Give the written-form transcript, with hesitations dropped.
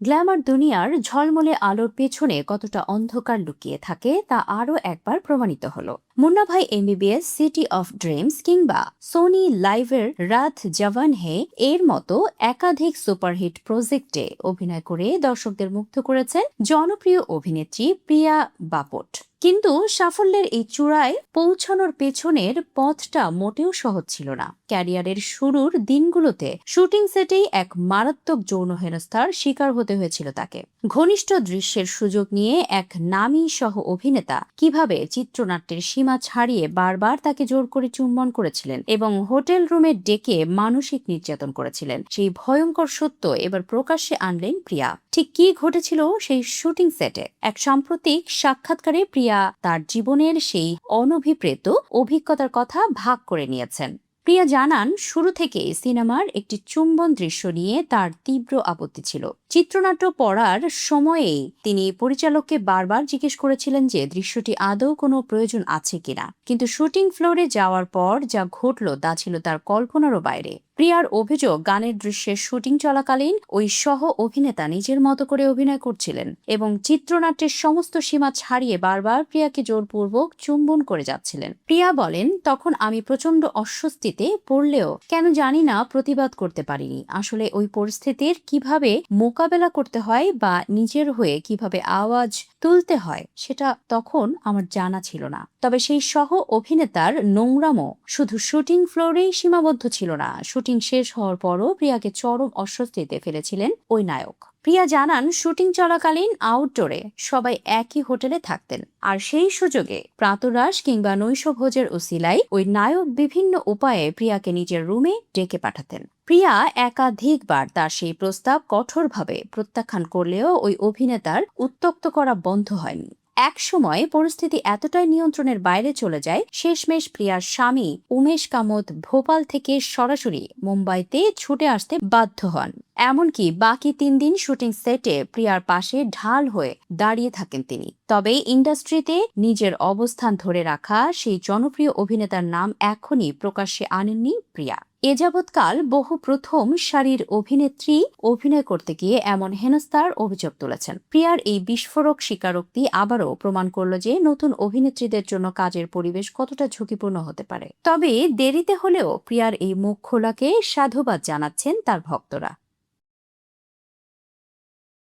Glamour দুনিয়ার ঝলমলে আলোর পেছনে কতটা অন্ধকার লুকিয়ে থাকে তা আরও একবার প্রমাণিত হলো। মুন্না ভাই এমবিবিএস, সিটি অফ ড্রিমস কিংবা সোনি লাইভের রাত জওয়ান হে এর মতো একাধিক সুপারহিট প্রজেক্টে অভিনয় করে দর্শকদের মুগ্ধ করেছেন জনপ্রিয় অভিনেত্রী প্রিয়া বাপট। কিন্তু সাফল্যের এই চূড়ায় পৌঁছানোর পেছনের পথটা মোটেও সহজ ছিল না। ক্যারিয়ারের শুরুর দিনগুলোতে শুটিং সেটেই এক মারাত্মক যৌন হেনস্থার শিকার হতে হয়েছিল তাকে। ঘনিষ্ঠ দৃশ্যের সুযোগ নিয়ে এক নামী সহ অভিনেতা কিভাবে চিত্রনাট্যের সীমা ছাড়িয়ে বারবার তাকে জোর করে চুম্বন করেছিলেন এবং হোটেল রুমে ডেকে মানসিক নির্যাতন করেছিলেন, সেই ভয়ঙ্কর সত্য এবার প্রকাশ্যে আনলেন প্রিয়া। ঠিক কি ঘটেছিল সেই শুটিং সেটে? এক সাম্প্রতিক সাক্ষাৎকারে প্রিয়া তার জীবনের সেই অনভিপ্রেত অভিজ্ঞতার কথা ভাগ করে নিয়েছেন। প্রিয়া জানান, শুরু থেকেই সিনেমার একটি চুম্বন দৃশ্য নিয়ে তার তীব্র আপত্তি ছিল। চিত্রনাট্য পড়ার সময়েই তিনি পরিচালককে বারবার জিজ্ঞেস করেছিলেন যে দৃশ্যটি আদৌ কোনো প্রয়োজন আছে কিনা, কিন্তু শুটিং ফ্লোরে যাওয়ার পর যা ঘটল তা ছিল তার কল্পনারও বাইরে। প্রিয়ার অভিযোগ, গানের দৃশ্যের শুটিং চলাকালীন ওই সহ অভিনেতা নিজের মতো করে অভিনয় করছিলেন এবং চিত্রনাট্যের সমস্ত সীমা ছাড়িয়ে বারবার প্রিয়াকে জোরপূর্বক চুম্বন করে যাচ্ছিলেন। প্রিয়া বলেন, তখন আমি প্রচন্ড অস্বস্তিতে পড়লেও কেন জানি না প্রতিবাদ করতে পারিনি। আসলে ওই পরিস্থিতির কিভাবে মোকাবেলা করতে হয় বা নিজের হয়ে কিভাবে আওয়াজ তুলতে হয় সেটা তখন আমার জানা ছিল না। তবে সেই সহ অভিনেতার নোংরামো শুধু শুটিং ফ্লোরেই সীমাবদ্ধ ছিল না, শুটিং শেষ হওয়ার পরও প্রিয়াকে চরম অস্বস্তিতে ফেলেছিলেন ওই নায়ক। প্রিয়া জানান, শুটিং চলাকালীন আউটডোরে সবাই একই হোটেলে থাকতেন, আর সেই সুযোগে প্রাতরাশ কিংবা নৈশভোজের উসিলায় ওই নায়ক বিভিন্ন উপায়ে প্রিয়াকে নিজের রুমে ডেকে পাঠাতেন। প্রিয়া একাধিকবার তার সেই প্রস্তাব কঠোরভাবে প্রত্যাখ্যান করলেও ওই অভিনেতার উত্ত্যক্ত করা বন্ধ হয়নি। এক সময় পরিস্থিতি এতটাই নিয়ন্ত্রণের বাইরে চলে যায়, শেষমেশ প্রিয়ার স্বামী উমেশ কামত ভোপাল থেকে সরাসরি মুম্বাইতে ছুটে আসতে বাধ্য হন। এমনকি বাকি 3 দিন শুটিং সেটে প্রিয়ার পাশে ঢাল হয়ে দাঁড়িয়ে থাকেন তিনি। তবে ইন্ডাস্ট্রিতে নিজের অবস্থান ধরে রাখা সেই জনপ্রিয় অভিনেতার নাম এখনই প্রকাশ্যে আনেননি প্রিয়া। এ যাবৎকাল বহু প্রথম সারির অভিনেত্রী অভিনয় করতে গিয়ে এমন হেনস্থার অভিযোগ তুলেছেন। প্রিয়ার এই বিস্ফোরক স্বীকারোক্তি আবারও প্রমাণ করল যে নতুন অভিনেত্রীদের জন্য কাজের পরিবেশ কতটা ঝুঁকিপূর্ণ হতে পারে। তবে দেরিতে হলেও প্রিয়ার এই মুখ খোলাকে সাধুবাদ জানাচ্ছেন তার ভক্তরা।